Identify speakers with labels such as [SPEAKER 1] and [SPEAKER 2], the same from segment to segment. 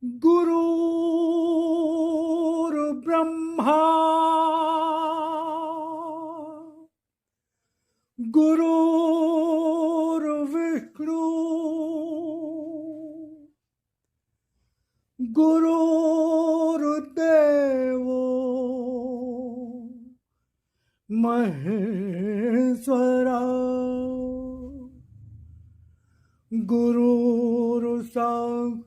[SPEAKER 1] गुरुर्ब्रह्मा गुरुर्विष्णु गुरुर्देवो महेश्वरा गुरुर्साक्षात्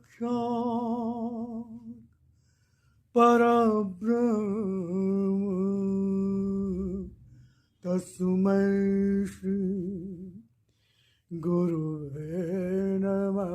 [SPEAKER 1] परब्रह्म तस्मै श्री गुरुवे नमः।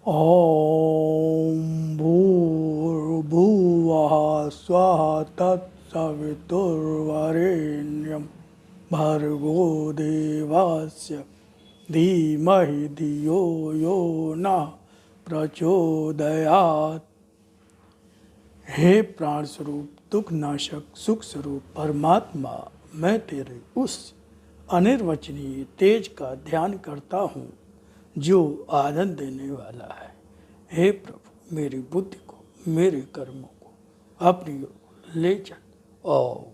[SPEAKER 1] ॐ भूर्भुवः स्वः तत्सवितुर्वरेण्यं भर्गो देवस्य धीमहि धियो यो नः प्रचोदयात्। हे प्राण स्वरूप, दुख नाशक, सुख स्वरूप परमात्मा, मैं तेरे उस अनिर्वचनीय तेज का ध्यान करता हूँ जो आनंद देने वाला है। हे प्रभु, मेरी बुद्धि को, मेरे कर्मों को अपनी ओर ले चल। ओम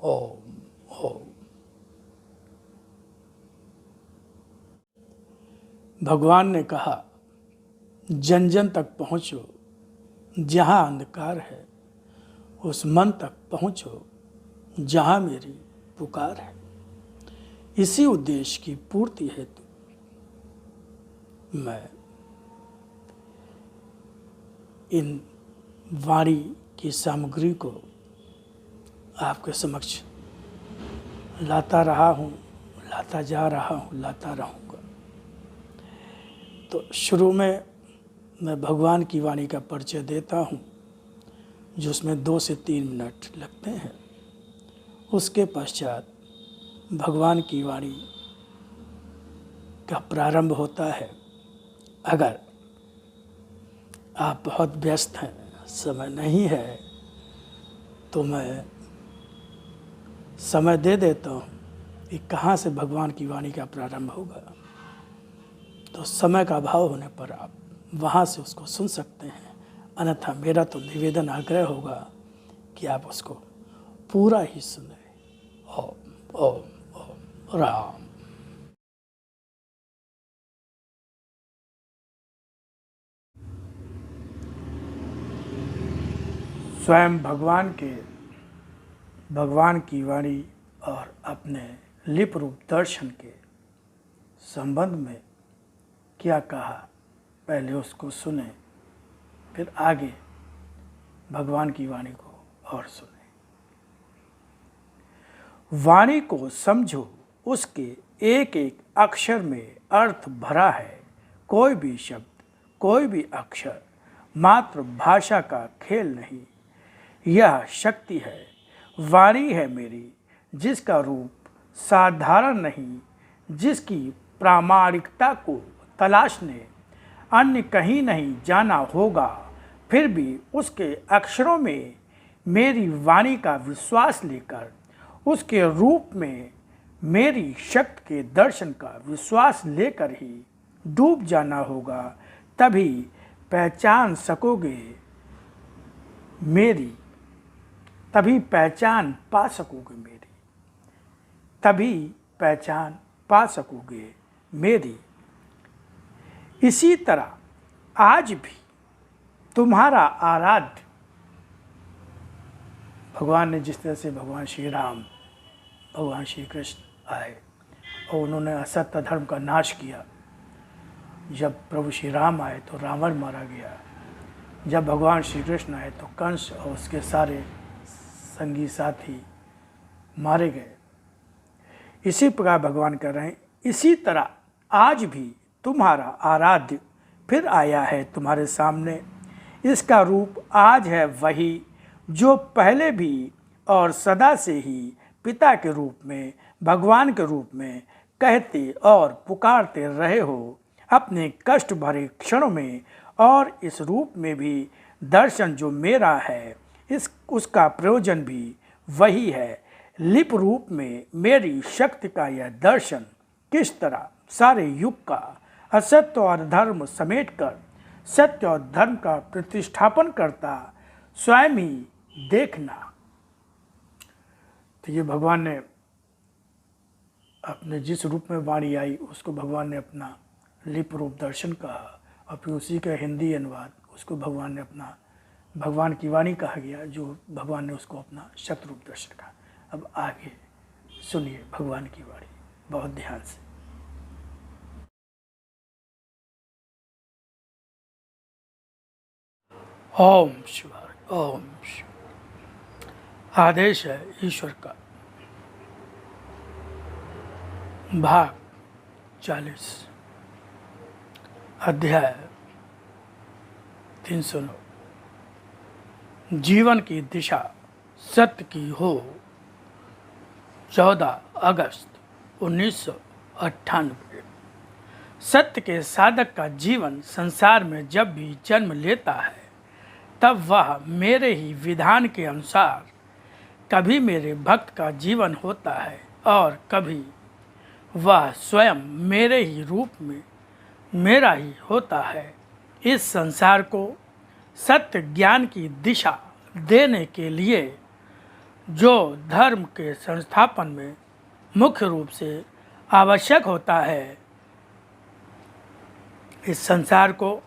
[SPEAKER 1] ओम ओम। भगवान ने कहा, जन जन तक पहुँचो, जहाँ अंधकार है उस मन तक पहुँचो जहाँ मेरी पुकार है। इसी उद्देश्य की पूर्ति हेतु मैं इन वाणी की सामग्री को आपके समक्ष लाता रहा हूँ, लाता जा रहा हूँ, लाता रहूँगा। तो शुरू में मैं भगवान की वाणी का परिचय देता हूँ, जिसमें 2 से 3 मिनट लगते हैं। उसके पश्चात भगवान की वाणी का प्रारंभ होता है। अगर आप बहुत व्यस्त हैं, समय नहीं है, तो मैं समय दे देता हूँ कि कहाँ से भगवान की वाणी का प्रारंभ होगा। तो समय का अभाव होने पर आप वहाँ से उसको सुन सकते हैं, अन्यथा मेरा तो निवेदन आग्रह होगा कि आप उसको पूरा ही सुने। ओम ओम ओम राम। स्वयं भगवान की वाणी और अपने लिप रूप दर्शन के संबंध में क्या कहा, पहले उसको सुने, फिर आगे भगवान की वाणी को और सुने। वाणी को समझो, उसके एक एक अक्षर में अर्थ भरा है। कोई भी शब्द, कोई भी अक्षर मात्र भाषा का खेल नहीं, यह शक्ति है। वाणी है मेरी, जिसका रूप साधारण नहीं, जिसकी प्रामाणिकता को तलाशने अन्य कहीं नहीं जाना होगा, फिर भी उसके अक्षरों में मेरी वाणी का विश्वास लेकर, उसके रूप में मेरी शक्ति के दर्शन का विश्वास लेकर ही डूब जाना होगा। तभी पहचान सकोगे मेरी, तभी पहचान पा सकोगे मेरी, तभी पहचान पा सकोगे मेरी। इसी तरह आज भी तुम्हारा आराध्य भगवान ने, जिस तरह से भगवान श्री राम, भगवान श्री कृष्ण आए और उन्होंने असत्य धर्म का नाश किया, जब प्रभु श्री राम आए तो रावण मारा गया, जब भगवान श्री कृष्ण आए तो कंस और उसके सारे संगी साथी मारे गए। इसी प्रकार भगवान कह रहे हैं, इसी तरह आज भी तुम्हारा आराध्य फिर आया है तुम्हारे सामने। इसका रूप आज है वही जो पहले भी और सदा से ही पिता के रूप में, भगवान के रूप में कहते और पुकारते रहे हो अपने कष्ट भरे क्षणों में। और इस रूप में भी दर्शन जो मेरा है उसका प्रयोजन भी वही है। लिप रूप में मेरी शक्ति का यह दर्शन किस तरह सारे युग का असत्य और धर्म समेटकर सत्य और धर्म का प्रतिष्ठापन करता, स्वयं ही देखना। तो ये भगवान ने अपने जिस रूप में वाणी आई उसको भगवान ने अपना लिप रूप दर्शन कहा, और फिर उसी का हिंदी अनुवाद उसको भगवान ने अपना भगवान की वाणी कहा गया, जो भगवान ने उसको अपना शत रूप दर्शन कहा। अब आगे सुनिए भगवान की वाणी बहुत ध्यान से। ओम शिवाय, ओम शिवाय। आदेश है ईश्वर का। भाग 40, अध्याय 309। जीवन की दिशा सत्य की हो। 14 अगस्त 1998। सत्य के साधक का जीवन संसार में जब भी जन्म लेता है तब वह मेरे ही विधान के अनुसार कभी मेरे भक्त का जीवन होता है और कभी वह स्वयं मेरे ही रूप में मेरा ही होता है। इस संसार को सत्य ज्ञान की दिशा देने के लिए जो धर्म के संस्थापन में मुख्य रूप से आवश्यक होता है, इस संसार को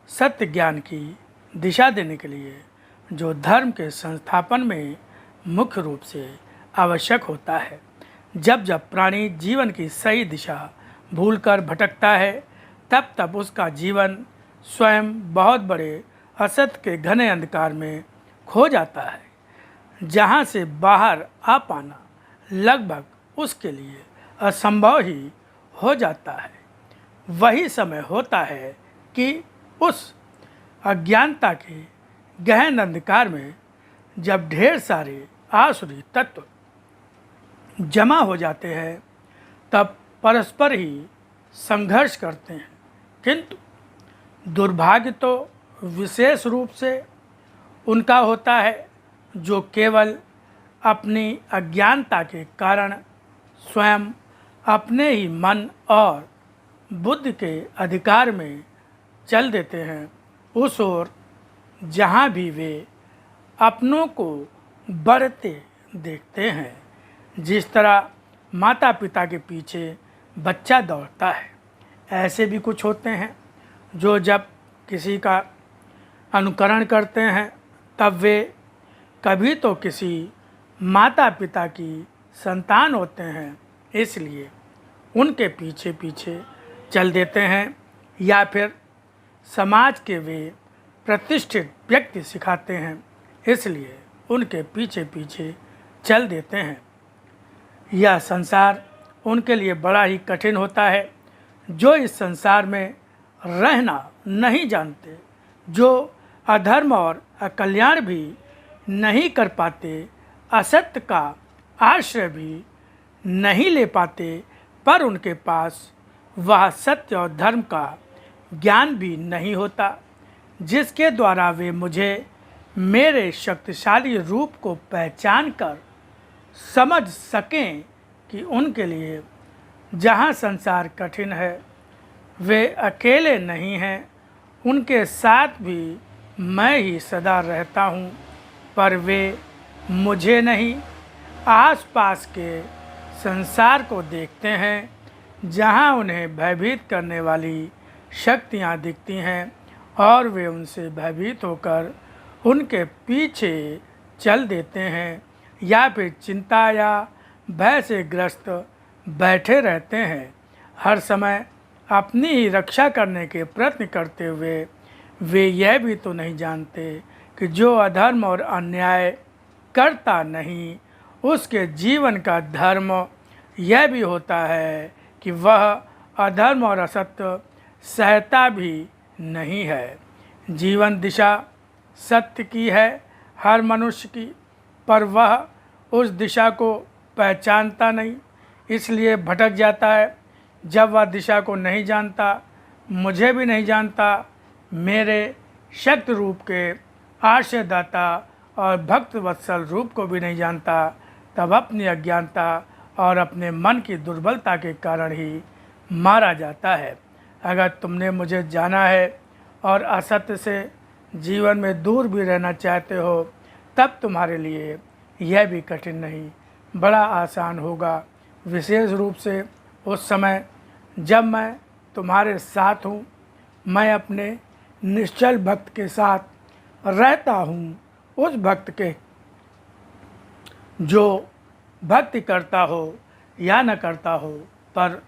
[SPEAKER 1] सत्य ज्ञान की दिशा देने के लिए जो धर्म के संस्थापन में मुख्य रूप से आवश्यक होता है, जब जब प्राणी जीवन की सही दिशा भूलकर भटकता है तब तब उसका जीवन स्वयं बहुत बड़े असत्य के घने अंधकार में खो जाता है, जहाँ से बाहर आ पाना लगभग उसके लिए असंभव ही हो जाता है। वही समय होता है कि उस अज्ञानता के गहन अंधकार में जब ढेर सारे आसुरी तत्व जमा हो जाते हैं तब परस्पर ही संघर्ष करते हैं, किंतु दुर्भाग्य तो विशेष रूप से उनका होता है जो केवल अपनी अज्ञानता के कारण स्वयं अपने ही मन और बुद्धि के अधिकार में चल देते हैं। उस ओर जहाँ भी वे अपनों को बढ़ते देखते हैं, जिस तरह माता पिता के पीछे बच्चा दौड़ता है, ऐसे भी कुछ होते हैं जो जब किसी का अनुकरण करते हैं तब वे कभी तो किसी माता पिता की संतान होते हैं, इसलिए उनके पीछे पीछे चल देते हैं, या फिर समाज के वे प्रतिष्ठित व्यक्ति सिखाते हैं इसलिए उनके पीछे पीछे चल देते हैं। यह संसार उनके लिए बड़ा ही कठिन होता है, जो इस संसार में रहना नहीं जानते, जो अधर्म और अकल्याण भी नहीं कर पाते, असत्य का आश्रय भी नहीं ले पाते, पर उनके पास वह सत्य और धर्म का ज्ञान भी नहीं होता जिसके द्वारा वे मुझे मेरे शक्तिशाली रूप को पहचान कर समझ सकें कि उनके लिए जहाँ संसार कठिन है वे अकेले नहीं हैं, उनके साथ भी मैं ही सदा रहता हूँ, पर वे मुझे नहीं आसपास के संसार को देखते हैं जहाँ उन्हें भयभीत करने वाली शक्तियाँ दिखती हैं और वे उनसे भयभीत होकर उनके पीछे चल देते हैं या फिर चिंता या भय से ग्रस्त बैठे रहते हैं। हर समय अपनी ही रक्षा करने के प्रयत्न करते हुए वे यह भी तो नहीं जानते कि जो अधर्म और अन्याय करता नहीं उसके जीवन का धर्म यह भी होता है कि वह अधर्म और असत्य सहता भी नहीं है। जीवन दिशा सत्य की है हर मनुष्य की, पर वह उस दिशा को पहचानता नहीं, इसलिए भटक जाता है। जब वह दिशा को नहीं जानता, मुझे भी नहीं जानता, मेरे शक्ति रूप के आश्रयदाता और भक्त वत्सल रूप को भी नहीं जानता, तब अपनी अज्ञानता और अपने मन की दुर्बलता के कारण ही मारा जाता है। अगर तुमने मुझे जाना है और असत्य से जीवन में दूर भी रहना चाहते हो, तब तुम्हारे लिए यह भी कठिन नहीं, बड़ा आसान होगा, विशेष रूप से उस समय जब मैं तुम्हारे साथ हूँ। मैं अपने निश्चल भक्त के साथ रहता हूँ, उस भक्त के जो भक्ति करता हो या न करता हो, पर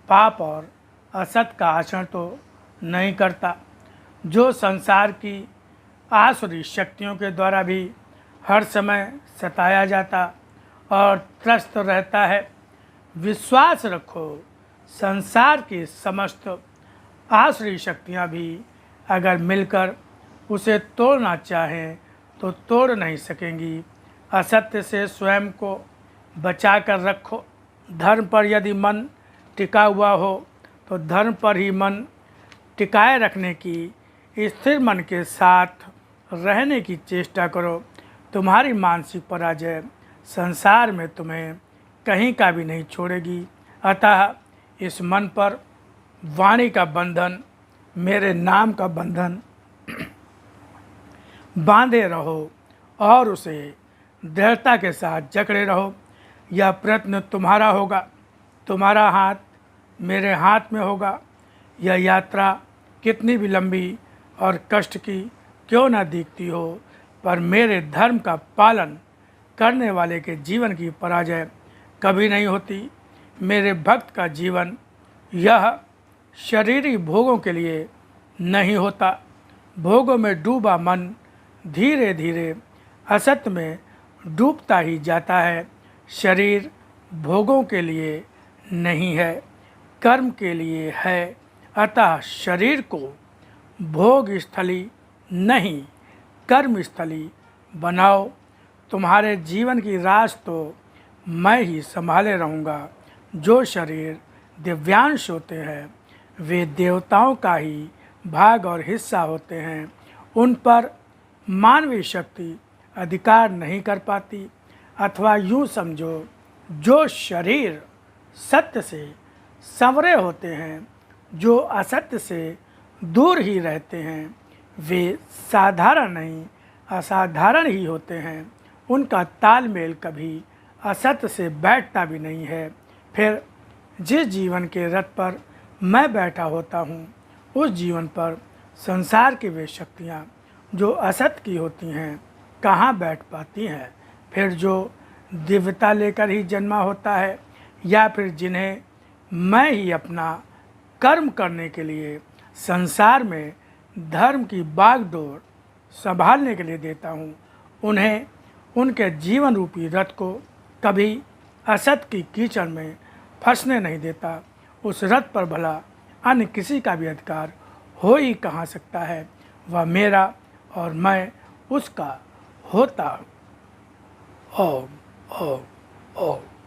[SPEAKER 1] पाप और असत का आचरण तो नहीं करता, जो संसार की आसुरी शक्तियों के द्वारा भी हर समय सताया जाता और त्रस्त रहता है। विश्वास रखो, संसार की समस्त आसुरी शक्तियाँ भी अगर मिलकर उसे तोड़ना चाहें तो तोड़ नहीं सकेंगी। असत्य से स्वयं को बचा कर रखो। धर्म पर यदि मन टिका हुआ हो तो धर्म पर ही मन टिकाए रखने की स्थिर मन के साथ रहने की चेष्टा करो। तुम्हारी मानसिक पराजय संसार में तुम्हें कहीं का भी नहीं छोड़ेगी। अतः इस मन पर वाणी का बंधन, मेरे नाम का बंधन बांधे रहो और उसे दृढ़ता के साथ जकड़े रहो। यह प्रयत्न तुम्हारा होगा, तुम्हारा हाथ मेरे हाथ में होगा। यह यात्रा कितनी भी लंबी और कष्ट की क्यों न दिखती हो, पर मेरे धर्म का पालन करने वाले के जीवन की पराजय कभी नहीं होती। मेरे भक्त का जीवन यह शरीरी भोगों के लिए नहीं होता। भोगों में डूबा मन धीरे धीरे असत्य में डूबता ही जाता है। शरीर भोगों के लिए नहीं है, कर्म के लिए है। अतः शरीर को भोग स्थली नहीं, कर्म स्थली बनाओ। तुम्हारे जीवन की राज तो मैं ही संभाले रहूँगा। जो शरीर दिव्यांश होते हैं वे देवताओं का ही भाग और हिस्सा होते हैं, उन पर मानवीय शक्ति अधिकार नहीं कर पाती। अथवा यूँ समझो, जो शरीर सत्य से संवरे होते हैं, जो असत्य से दूर ही रहते हैं, वे साधारण नहीं असाधारण ही होते हैं। उनका तालमेल कभी असत्य से बैठता भी नहीं है। फिर जिस जीवन के रथ पर मैं बैठा होता हूँ, उस जीवन पर संसार की वे शक्तियाँ जो असत्य की होती हैं कहाँ बैठ पाती हैं। फिर जो दिव्यता लेकर ही जन्मा होता है, या फिर जिन्हें मैं ही अपना कर्म करने के लिए संसार में धर्म की बागडोर संभालने के लिए देता हूँ, उन्हें उनके जीवन रूपी रथ को कभी असत की कीचड़ में फंसने नहीं देता। उस रथ पर भला अन्य किसी का भी अधिकार हो ही कहाँ सकता है। वह मेरा और मैं उसका होता। ओम ओम ओम।